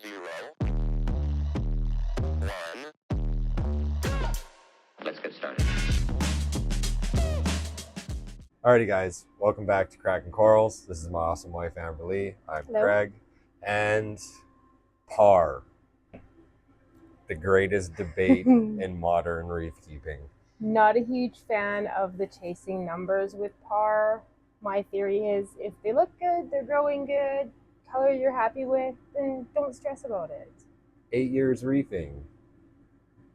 0, 1. Let's get started. Alrighty guys, welcome back to Craken Corals. This is my awesome wife Amber Lee. I'm Hello. Craig. And par, the greatest debate in modern reef keeping. Not a huge fan of the chasing numbers with par. My theory is if they look good, they're growing good, color you're happy with, then don't stress about it. 8 years reefing.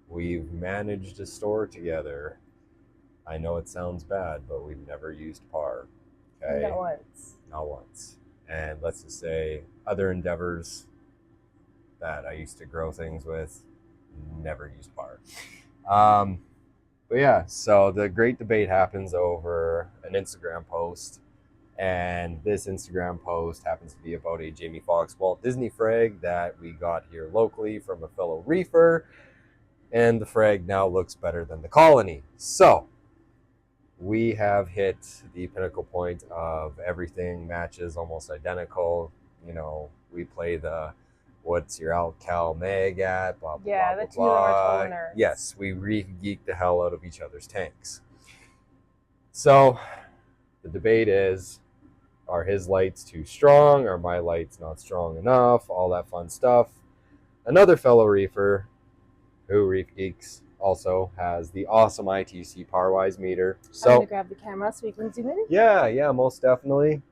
We've managed a store together. I know it sounds bad, but we've never used par. Okay? Not once. Not once. And let's just say other endeavors that I used to grow things with, never used par. But yeah, so the great debate happens over an Instagram post, and this Instagram post happens to be about a Jamie Foxx Walt Disney frag that we got here locally from a fellow reefer, and the frag now looks better than the colony. So we have hit the pinnacle point of everything matches almost identical. You know, we play the what's your alcal mag at, blah, blah, Yeah, blah, the two blah, are toners. Yes, we re-geek the hell out of each other's tanks. So the debate is, are his lights too strong? Are my lights not strong enough? All that fun stuff. Another fellow reefer who reef geeks also has the awesome Itc Parwise meter. So I'm gonna grab the camera so we can zoom in. yeah, most definitely.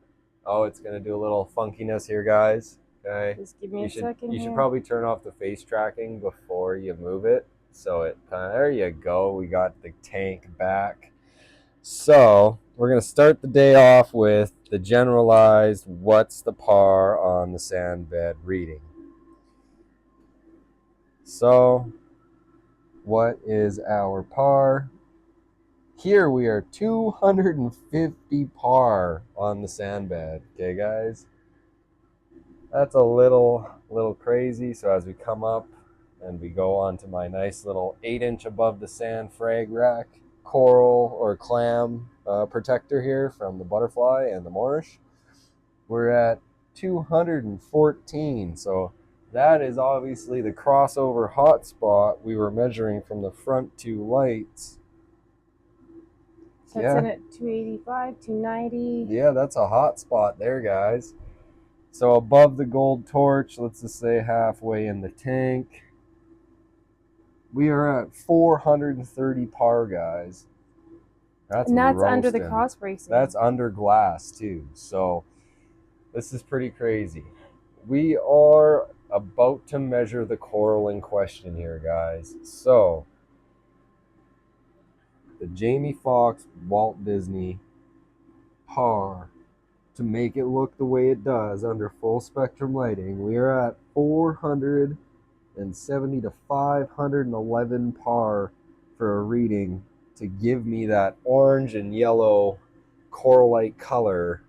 Oh, it's gonna do a little funkiness here, guys. Okay. Just give me a second. You should probably turn off the face tracking before you move it. So it kind of, there you go. We got the tank back. So we're gonna start the day off with the generalized what's the par on the sand bed reading. So what is our par? Here we are 250 par on the sand bed. Okay, guys? That's a little crazy. So as we come up and we go on to my nice little 8-inch above the sand frag rack coral or clam protector here from the butterfly and the Moorish, we're at 214. So that is obviously the crossover hotspot we were measuring from the front two lights. So it's in at 285, 290. Yeah, that's a hot spot there, guys. So above the gold torch, let's just say halfway in the tank, we are at 430 par, guys. That's under the cross bracing. That's under glass too. So this is pretty crazy. We are about to measure the coral in question here, guys. So the Jamie Foxx Walt Disney par, to make it look the way it does under full spectrum lighting, we are at 470 to 511 par for a reading to give me that orange and yellow coral-like color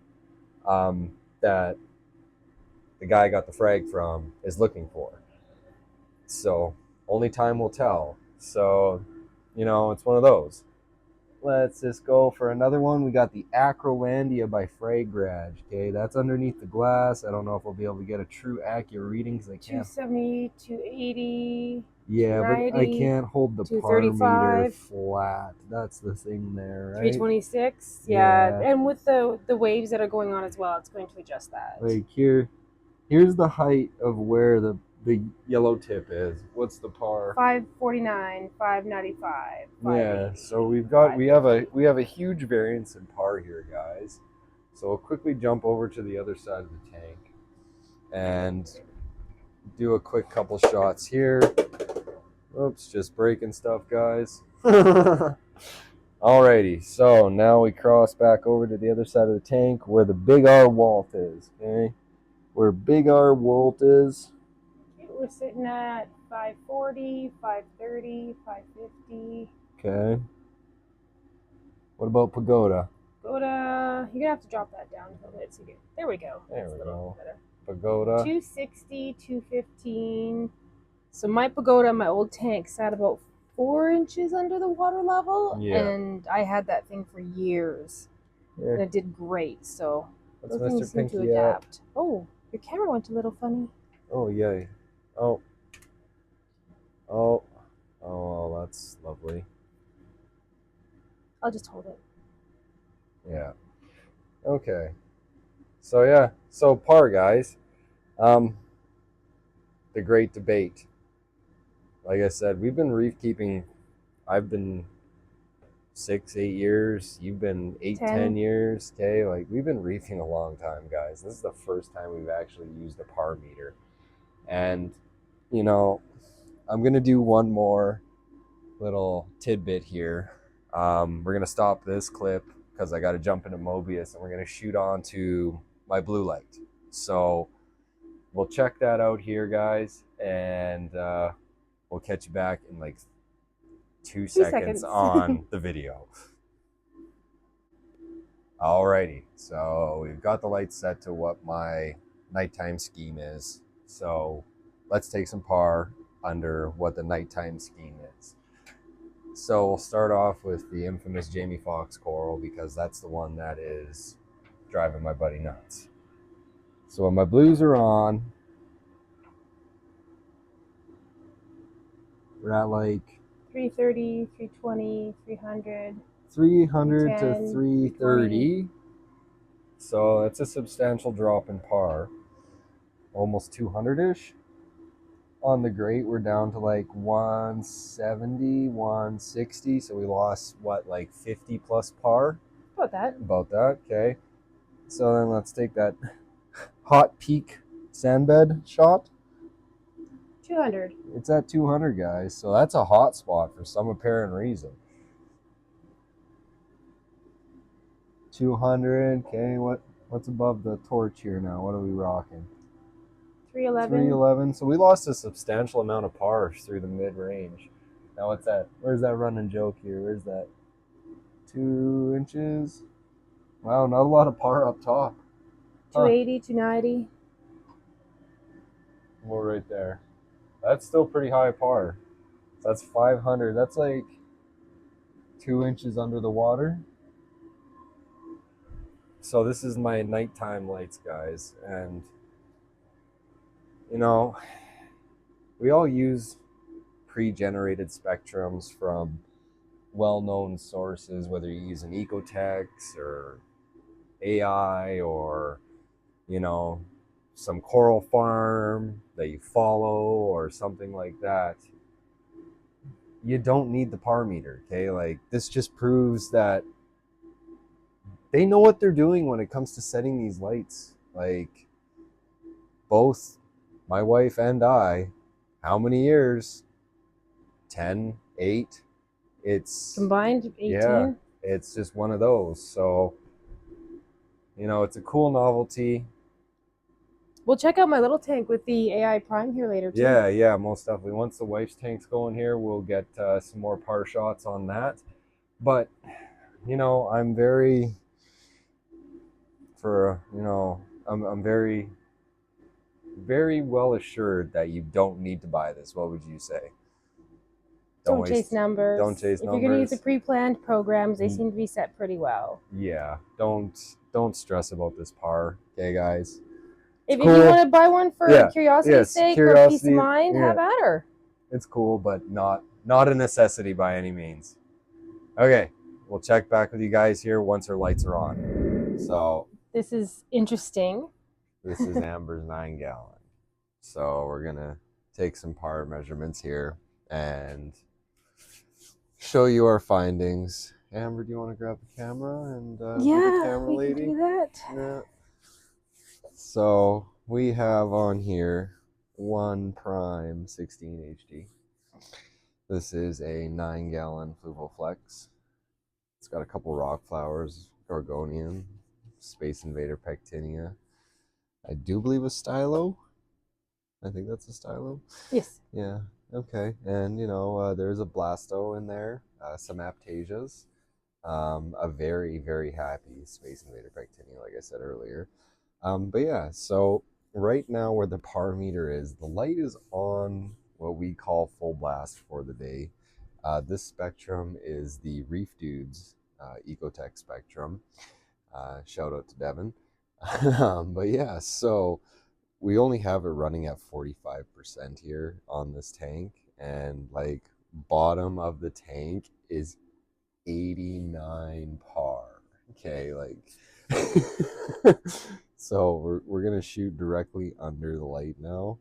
that the guy I got the frag from is looking for. So only time will tell. So, you know, it's one of those. Let's just go for another one. We got the Acrolandia by Fragrage. Okay, that's underneath the glass. I don't know if we'll be able to get a true accurate reading because I can't. 270, 280. Yeah, but I can't hold the par meter 235. flat. That's the thing there, right? 326. Yeah, and with the waves that are going on as well, it's going to adjust that. Like here's the height of where the yellow tip is. What's the par? 549, 595. Yeah, so we have a huge variance in par here, guys. So we'll quickly jump over to the other side of the tank and do a quick couple shots here. Oops, just breaking stuff, guys. Alrighty, so now we cross back over to the other side of the tank where the big R Walt is. Okay, where big R Walt is. We're sitting at 540, 530, 550. Okay. What about Pagoda? Pagoda, you're gonna have to drop that down a little bit so you get. There we go. There we go. Better. Pagoda. 260, 215. So my Pagoda, my old tank, sat about 4 inches under the water level, and I had that thing for years. Yeah. And it did great. So What's those things Mr. seem Pinky to adapt. Oh, your camera went a little funny. Oh, yeah. Oh. Oh. Oh, that's lovely. I'll just hold it. Yeah. Okay. So yeah. So par, guys. The great debate. Like I said, we've been reef keeping. I've been 6, 8 years. You've been 8, 10. 10 years. Okay, like we've been reefing a long time, guys. This is the first time we've actually used a par meter, and you know, I'm gonna do one more little tidbit here. We're gonna stop this clip because I got to jump into Mobius, and we're gonna shoot on to my blue light. So we'll check that out here, guys, and we'll catch you back in like 2 seconds on the video. Alrighty, so we've got the lights set to what my nighttime scheme is. So let's take some par under what the nighttime scheme is. So we'll start off with the infamous Jamie Foxx coral because that's the one that is driving my buddy nuts. So when my blues are on, we're at like 330, 320, 300. 300 to 310, 330. So that's a substantial drop in par. Almost 200-ish. On the great, we're down to like 170, 160. So we lost, what, like 50 plus par? About that. About that, okay. So then let's take that hot peak sandbed shot. 200. It's at 200, guys. So that's a hot spot for some apparent reason. 200, okay. What's above the torch here now? What are we rocking? 311. 311. So we lost a substantial amount of par through the mid-range. Now what's that? Where's that running joke here? Where's that? 2 inches? Wow, not a lot of par up top. 280, 290. Well, right there. That's still pretty high par. So that's 500. That's like 2 inches under the water. So this is my nighttime lights, guys. And, you know, we all use pre-generated spectrums from well-known sources, whether you use an Ecotex or AI or, you know, some coral farm that you follow or something like that. You don't need the par meter, okay? Like, this just proves that they know what they're doing when it comes to setting these lights. Like, both my wife and I, how many years? 10, 8. It's Combined, 18. Yeah, it's just one of those. So, you know, it's a cool novelty. We'll check out my little tank with the AI Prime here later, too. Yeah, most definitely. Once the wife's tank's going here, we'll get some more par shots on that. But, you know, I'm very, I'm very, very well assured that you don't need to buy this. What would you say? Don't chase numbers. Don't chase if you're going to use the numbers. pre-planned programs, they seem to be set pretty well. Yeah, don't stress about this par, okay, guys? If cool. you want to buy one for curiosity's sake or peace of mind, have at her. It's cool, but not a necessity by any means. Okay, we'll check back with you guys here once our lights are on. So this is interesting. This is Amber's 9-gallon. So we're gonna take some par measurements here and show you our findings. Amber, do you want to grab the camera and be the camera lady? Can do that. Yeah. So we have on here 1 prime 16 HD. This is a 9-gallon Fluvoflex. It's got a couple rock flowers, Gorgonian, Space Invader Pectinia. I do believe a stylo. I think that's a stylo. Yes. Yeah. Okay. And you know, there's a blasto in there, some aptasias, a very, very happy Space Invader Pectinia, like I said earlier. But yeah, so right now where the par meter is, the light is on what we call full blast for the day. This spectrum is the Reef Dudes Ecotech spectrum. Shout out to Devin. But yeah, so we only have it running at 45% here on this tank, and like bottom of the tank is 89 par. Okay, like so we're gonna shoot directly under the light now.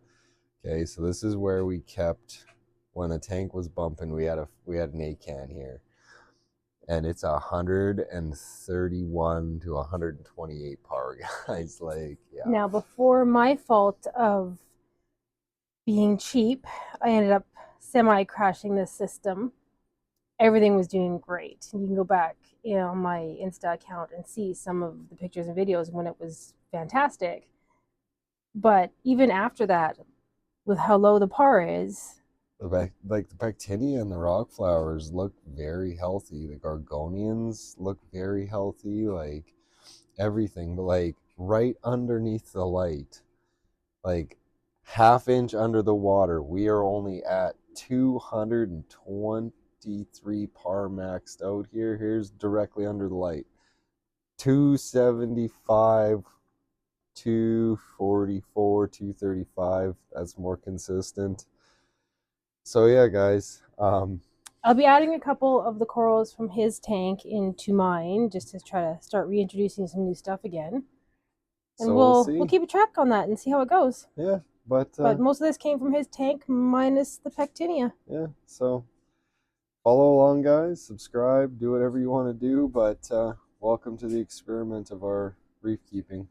Okay, so this is where we kept when the tank was bumping. We had an A can here, and it's 131 to 128 par, guys. Like, yeah. Now, before my fault of being cheap, I ended up semi-crashing this system. Everything was doing great. You can go back on my Insta account and see some of the pictures and videos when it was fantastic. But even after that, with how low the par is, Like the Pectinia and the rock flowers look very healthy. The Gorgonians look very healthy. Like everything, but like right underneath the light, like half inch under the water, we are only at 223 par maxed out here. Here's directly under the light, 275, 244, 235. That's more consistent. So yeah, guys. I'll be adding a couple of the corals from his tank into mine just to try to start reintroducing some new stuff again. And So we'll keep a track on that and see how it goes. Yeah, but most of this came from his tank minus the Pectinia. yeah, so follow along, guys. Subscribe, do whatever you want to do, but welcome to the experiment of our reef keeping.